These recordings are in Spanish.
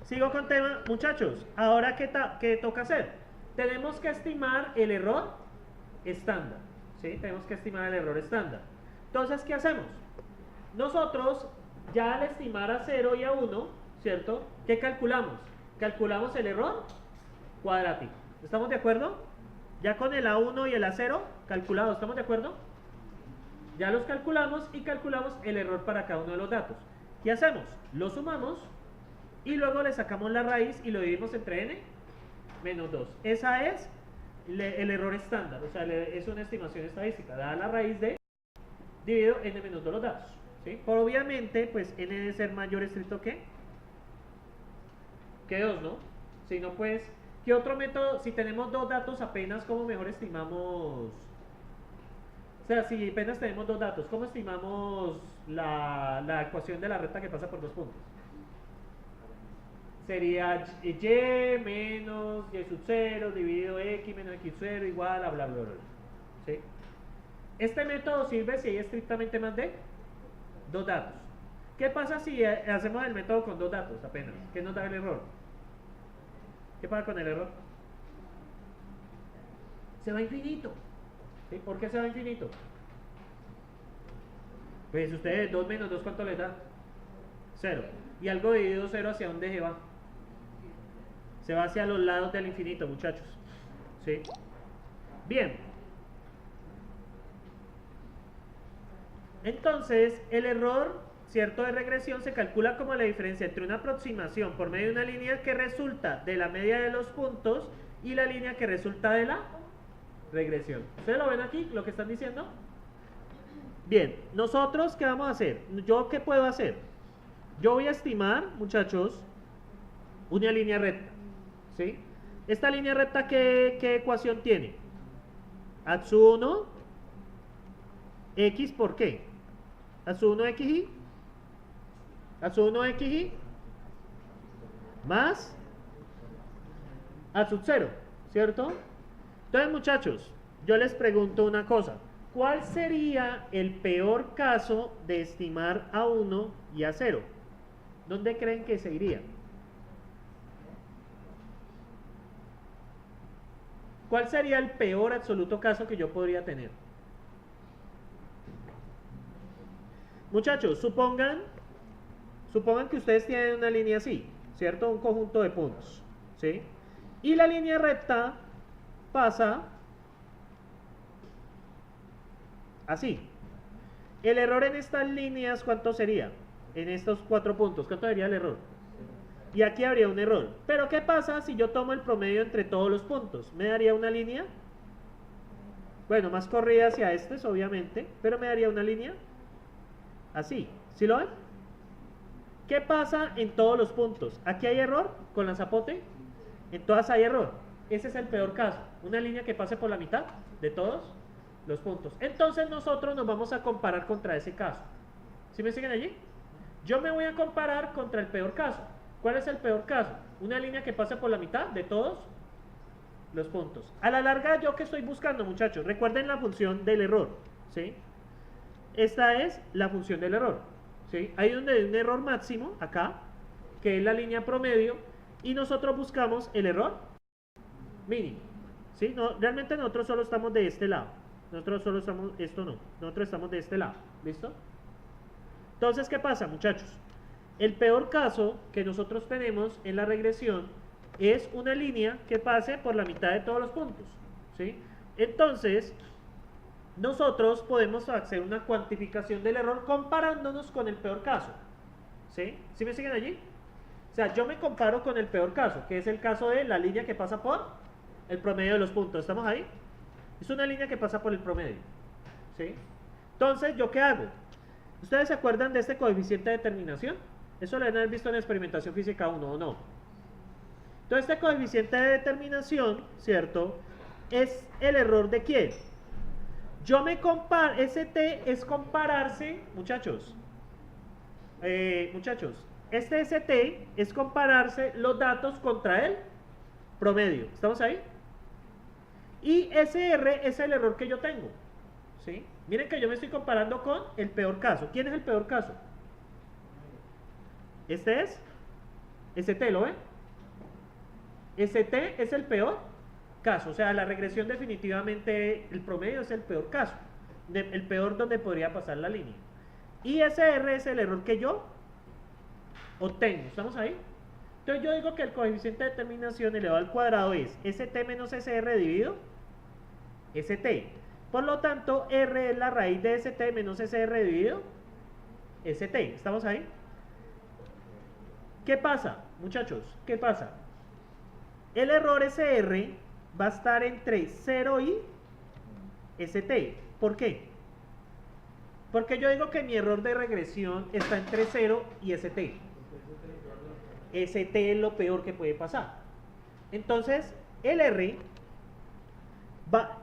Sigo con tema, muchachos. Ahora, ¿qué toca hacer? Tenemos que estimar el error estándar. ¿Sí? Tenemos que estimar el error estándar. Entonces, ¿qué hacemos? Nosotros, ya al estimar a 0 y a 1, ¿cierto? ¿Qué calculamos? Calculamos el error cuadrático. ¿Estamos de acuerdo? Ya con el A1 y el A0 calculado, ¿estamos de acuerdo? Ya los calculamos y calculamos el error para cada uno de los datos. ¿Qué hacemos? Lo sumamos y luego le sacamos la raíz y lo dividimos entre n menos 2. Esa es el error estándar, o sea, es una estimación estadística, dada la raíz de dividido n menos 2 los datos. ¿Sí? Por obviamente, pues n debe ser mayor estricto que 2, ¿no? Si no, pues, ¿qué otro método? Si tenemos dos datos apenas, ¿cómo mejor estimamos? O sea, si apenas tenemos dos datos, ¿cómo estimamos la ecuación de la recta que pasa por dos puntos? Sería y menos y sub 0 dividido x menos x 0 igual a bla bla bla. ¿Sí? Este método sirve si hay estrictamente más de dos datos. ¿Qué pasa si hacemos el método con dos datos apenas? ¿Qué nos da el error? ¿Qué pasa con el error? Se va infinito. ¿Sí? ¿Por qué se va infinito? Pues ustedes 2 menos 2, ¿cuánto les da? 0. ¿Y algo dividido 0 hacia dónde se va? Se va hacia los lados del infinito, muchachos. ¿Sí? Bien. Entonces, el error, ¿cierto?, de regresión se calcula como la diferencia entre una aproximación por medio de una línea que resulta de la media de los puntos y la línea que resulta de la regresión. ¿Ustedes lo ven aquí, lo que están diciendo? Bien, nosotros, ¿qué vamos a hacer? ¿Yo qué puedo hacer? Yo voy a estimar, muchachos, una línea recta. ¿Sí? Esta línea recta, ¿qué ecuación tiene? AX1, X, ¿por qué? AX1, XY. AX1, XY. Más A sub 0, ¿cierto? Entonces, muchachos, yo les pregunto una cosa. ¿Cuál sería el peor caso de estimar a 1 y a 0? ¿Dónde creen que se iría? ¿Cuál sería el peor absoluto caso que yo podría tener? Muchachos, supongan que ustedes tienen una línea así, ¿cierto? Un conjunto de puntos, ¿sí? Y la línea recta pasa así. El error en estas líneas, ¿cuánto sería? En estos 4 puntos, ¿cuánto sería el error? Y aquí habría un error. Pero ¿qué pasa si yo tomo el promedio entre todos los puntos? ¿Me daría una línea? Bueno, más corrida hacia estos, obviamente, pero me daría una línea así. ¿Sí lo ven? ¿Qué pasa en todos los puntos? ¿Aquí hay error con la zapote? En todas hay error. Ese es el peor caso. Una línea que pase por la mitad de todos los puntos. Entonces nosotros nos vamos a comparar contra ese caso. ¿Sí me siguen allí? Yo me voy a comparar contra el peor caso. ¿Cuál es el peor caso? Una línea que pase por la mitad de todos los puntos. A la larga, ¿yo qué estoy buscando, muchachos? Recuerden la función del error, ¿sí? Esta es la función del error, ¿sí? Hay un error máximo, acá, que es la línea promedio, y nosotros buscamos el error mínimo, ¿sí? No, realmente nosotros solo estamos de este lado. Nosotros solo estamos, esto no, nosotros estamos de este lado, ¿listo? Entonces, ¿qué pasa, muchachos? El peor caso que nosotros tenemos en la regresión es una línea que pase por la mitad de todos los puntos, ¿sí? Entonces, nosotros podemos hacer una cuantificación del error comparándonos con el peor caso, ¿sí? ¿Sí me siguen allí? O sea, yo me comparo con el peor caso, que es el caso de la línea que pasa por el promedio de los puntos. ¿Estamos ahí? Es una línea que pasa por el promedio, ¿sí? Entonces, ¿yo qué hago? ¿Ustedes se acuerdan de este coeficiente de determinación? Eso lo deben haber visto en la experimentación física 1, ¿o no? Entonces, este coeficiente de determinación, ¿cierto?, es el error de ¿quién? Yo me comparo, ST es compararse, muchachos, este ST es compararse los datos contra el promedio. ¿Estamos ahí? Y SR es el error que yo tengo, ¿sí? Miren que yo me estoy comparando con el peor caso. ¿Quién es el peor caso? Este es ST, ¿lo ven? ST es el peor caso, o sea, la regresión definitivamente, el promedio es el peor caso, el peor donde podría pasar la línea. Y SR es el error que yo obtengo, ¿estamos ahí? Entonces yo digo que el coeficiente de determinación elevado al cuadrado es ST menos SR dividido ST. Por lo tanto, R es la raíz de ST menos SR dividido ST. ¿Estamos ahí? ¿Qué pasa, muchachos? ¿Qué pasa? El error SR va a estar entre 0 y ST. ¿Por qué? Porque yo digo que mi error de regresión está entre 0 y ST. ST es lo peor que puede pasar. Entonces, el R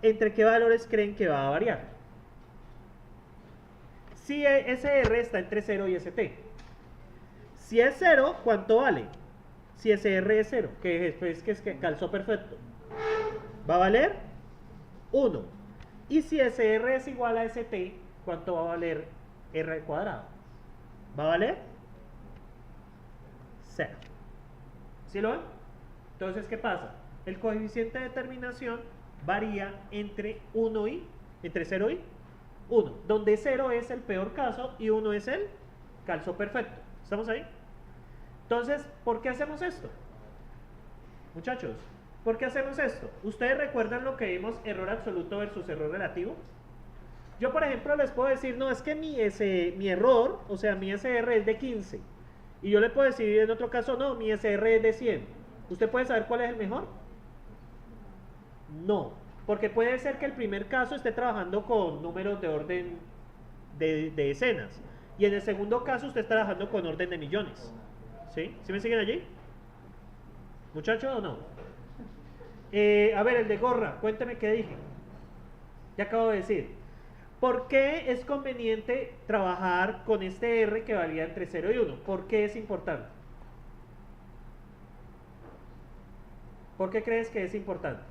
¿entre qué valores creen que va a variar? Si ese R está entre 0 y ST. Si es 0, ¿cuánto vale? Si ese R es 0, que es que calzó perfecto, va a valer 1. Y si ese R es igual a ST, ¿cuánto va a valer R al cuadrado? ¿Va a valer? 0. ¿Sí lo ven? Entonces, ¿qué pasa? El coeficiente de determinación varía entre 0 y 1, donde 0 es el peor caso y 1 es el calzo perfecto. ¿Estamos ahí? Entonces, ¿por qué hacemos esto? Muchachos, ¿por qué hacemos esto? ¿Ustedes recuerdan lo que vimos, error absoluto versus error relativo? Yo, por ejemplo, les puedo decir, no, es que mi error, o sea, mi SR es de 15. Y yo le puedo decir en otro caso, no, mi SR es de 100. ¿Usted puede saber cuál es el mejor? No, porque puede ser que el primer caso esté trabajando con números de orden de decenas. Y en el segundo caso usted está trabajando con orden de millones. ¿Sí? ¿Sí me siguen allí? ¿Muchachos o no? A ver, el de gorra, cuénteme qué dije. Ya acabo de decir. ¿Por qué es conveniente trabajar con este R que valía entre 0 y 1? ¿Por qué es importante? ¿Por qué crees que es importante?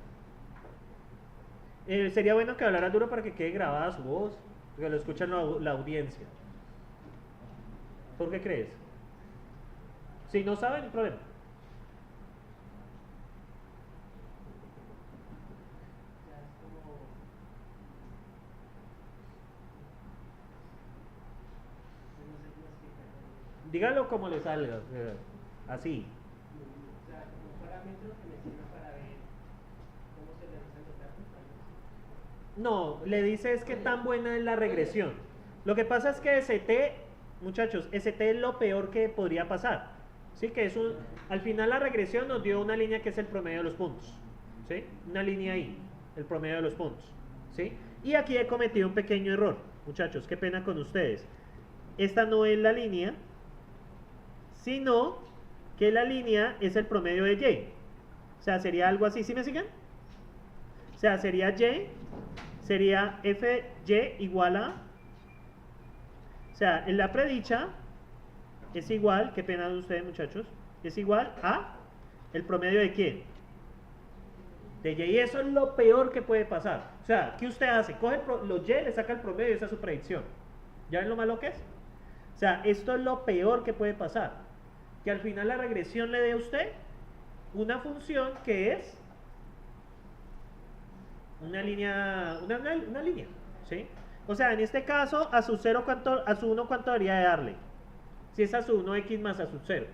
Sería bueno que hablara duro para que quede grabada su voz, que lo escuchen la audiencia. ¿Por qué crees? Si no saben, no hay problema. Dígalo como le salga, así. O sea, como un parámetro que me sirve para ver cómo se realizan los datos. No, le dice es que tan buena es la regresión. Lo que pasa es que ST, muchachos, ST es lo peor que podría pasar. ¿Sí? Que es al final la regresión nos dio una línea que es el promedio de los puntos. ¿Sí? Una línea ahí, el promedio de los puntos. ¿Sí? Y aquí he cometido un pequeño error. Muchachos, qué pena con ustedes. Esta no es la línea, sino que la línea es el promedio de Y. O sea, sería algo así. ¿Sí me siguen? O sea, sería Y, sería FY igual a... O sea, en la predicha es igual, qué pena de ustedes muchachos, es igual a el promedio de ¿quién? De Y. Y eso es lo peor que puede pasar. O sea, ¿qué usted hace? Coge los Y, le saca el promedio y esa es su predicción. ¿Ya ven lo malo que es? O sea, esto es lo peor que puede pasar. Que al final la regresión le dé a usted una función que es una línea, una línea, ¿sí? O sea, en este caso, a su 0, a su 1, ¿cuánto debería de darle? Si es a su 1x más a su 0.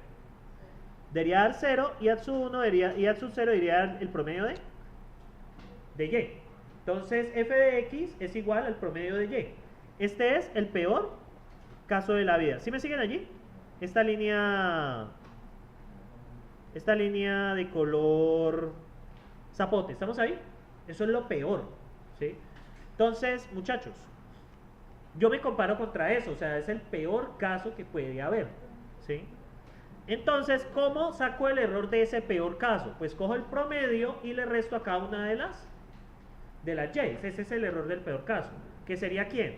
Debería dar 0 y a su 1 y a su 0 debería dar el promedio de Y. Entonces, f de x es igual al promedio de Y. Este es el peor caso de la vida. ¿Sí me siguen allí? Esta línea de color zapote, ¿estamos ahí? Eso es lo peor, ¿sí? Entonces, muchachos, yo me comparo contra eso, o sea, es el peor caso que puede haber, ¿sí? Entonces, ¿cómo saco el error de ese peor caso? Pues cojo el promedio y le resto a cada una de las Y. Ese es el error del peor caso. ¿Que sería quién?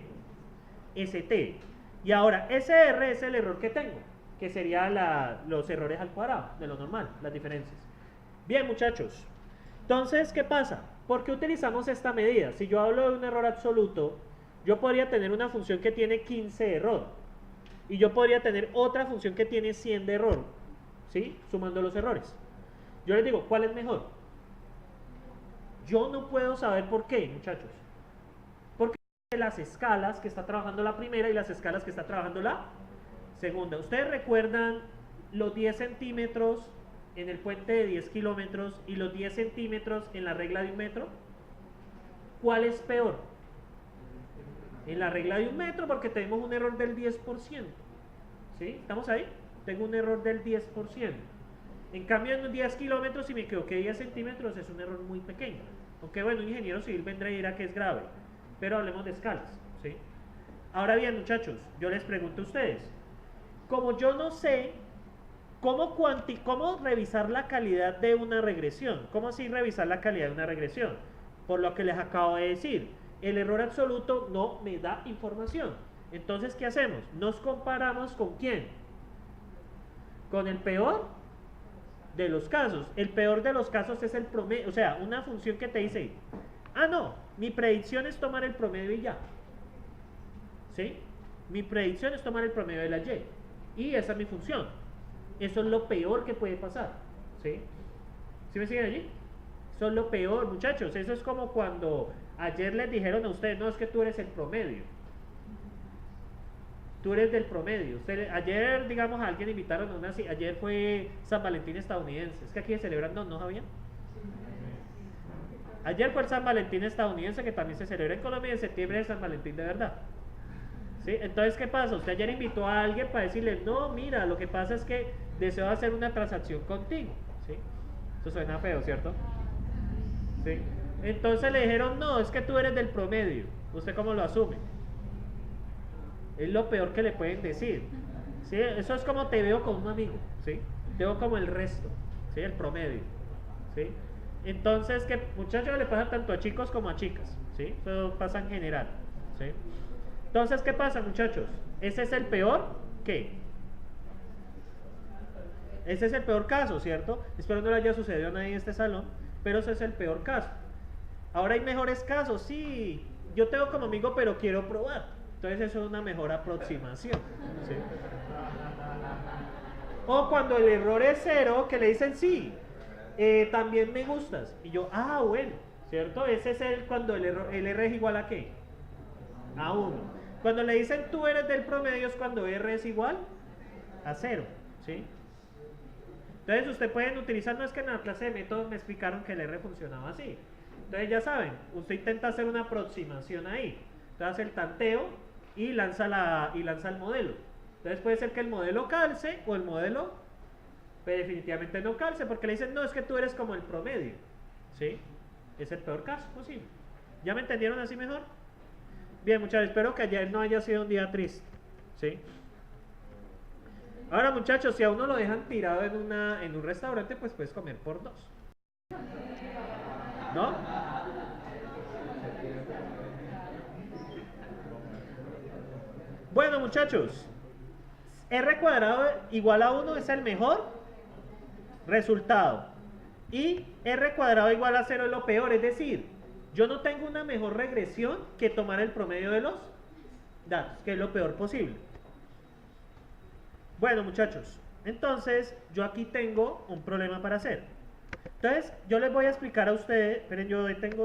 ST. Y ahora, SR es el error que tengo, que sería los errores al cuadrado, de lo normal, las diferencias. Bien, muchachos. Entonces, ¿qué pasa? ¿Por qué utilizamos esta medida? Si yo hablo de un error absoluto, yo podría tener una función que tiene 15 de error. Y yo podría tener otra función que tiene 100 de error. ¿sí? Sumando los errores. Yo les digo, ¿cuál es mejor? Yo no puedo saber por qué, muchachos. Porque las escalas que está trabajando la primera y las escalas que está trabajando la segunda. ¿Ustedes recuerdan los 10 centímetros en el puente de 10 kilómetros y los 10 centímetros en la regla de 1 metro? ¿Cuál es peor? En la regla de 1 metro, porque tenemos un error del 10%. ¿Sí? ¿Estamos ahí? Tengo un error del 10%. En cambio, en los 10 kilómetros, si me equivoqué 10 centímetros, es un error muy pequeño. Aunque bueno, un ingeniero civil vendrá y dirá que es grave. Pero hablemos de escalas. ¿Sí? Ahora bien, muchachos, yo les pregunto a ustedes. Como yo no sé cómo revisar la calidad de una regresión. ¿Cómo así revisar la calidad de una regresión? Por lo que les acabo de decir. El error absoluto no me da información. Entonces, ¿qué hacemos? Nos comparamos con ¿quién? Con el peor de los casos. El peor de los casos es el promedio. O sea, una función que te dice, ah, no, mi predicción es tomar el promedio y ya. ¿Sí? Mi predicción es tomar el promedio de la Y. Y esa es mi función. Eso es lo peor que puede pasar. ¿Sí? ¿Sí me siguen allí? Eso es lo peor, muchachos. Eso es como cuando ayer les dijeron a ustedes, no, es que tú eres el promedio. Tú eres del promedio. Ayer, digamos, a alguien invitaron a una... Ayer fue San Valentín estadounidense. Es que aquí se celebran, ¿no sabían? Ayer fue el San Valentín estadounidense, que también se celebra en Colombia, y en septiembre es San Valentín de verdad. ¿Sí? Entonces, ¿qué pasa? Usted ayer invitó a alguien para decirle, no, mira, lo que pasa es que deseo hacer una transacción contigo. ¿Sí? Eso suena feo, ¿cierto? ¿Sí? Entonces le dijeron, no, es que tú eres del promedio. ¿Usted cómo lo asume? Es lo peor que le pueden decir. ¿Sí? Eso es como te veo con un amigo. ¿Sí? Te veo como el resto. ¿Sí? El promedio. ¿Sí? Entonces, que muchachos, le pasa tanto a chicos como a chicas. ¿Sí? Eso pasa en general. ¿Sí? Entonces, ¿qué pasa, muchachos? ¿Ese es el peor? ¿Qué? Ese es el peor caso, ¿cierto? Espero no le haya sucedido a nadie en este salón, pero ese es el peor caso. Ahora hay mejores casos, sí, yo tengo como amigo, pero quiero probar. Entonces eso es una mejor aproximación. ¿Sí? O cuando el error es 0, que le dicen sí, también me gustas. Y yo, ah, bueno, ¿cierto? Ese es cuando el R es igual a ¿qué? A 1. Cuando le dicen tú eres del promedio es cuando R es igual a 0. ¿Sí? Entonces ustedes pueden utilizar, no es que en la clase de métodos me explicaron que el R funcionaba así. Entonces ya saben, usted intenta hacer una aproximación ahí. Entonces hace el tanteo y lanza el modelo. Entonces puede ser que el modelo calce o el modelo pero definitivamente no calce porque le dicen, no, es que tú eres como el promedio. ¿Sí? Es el peor caso posible. ¿Ya me entendieron así mejor? Bien, muchachos, espero que ayer no haya sido un día triste. ¿Sí? Ahora, muchachos, si a uno lo dejan tirado en un restaurante, pues puedes comer por 2. ¿No? Bueno, muchachos, R cuadrado igual a 1 es el mejor resultado. Y R cuadrado igual a 0 es lo peor. Es decir, yo no tengo una mejor regresión que tomar el promedio de los datos, que es lo peor posible. Bueno, muchachos, entonces yo aquí tengo un problema para hacer. Entonces, yo les voy a explicar a ustedes, esperen, yo tengo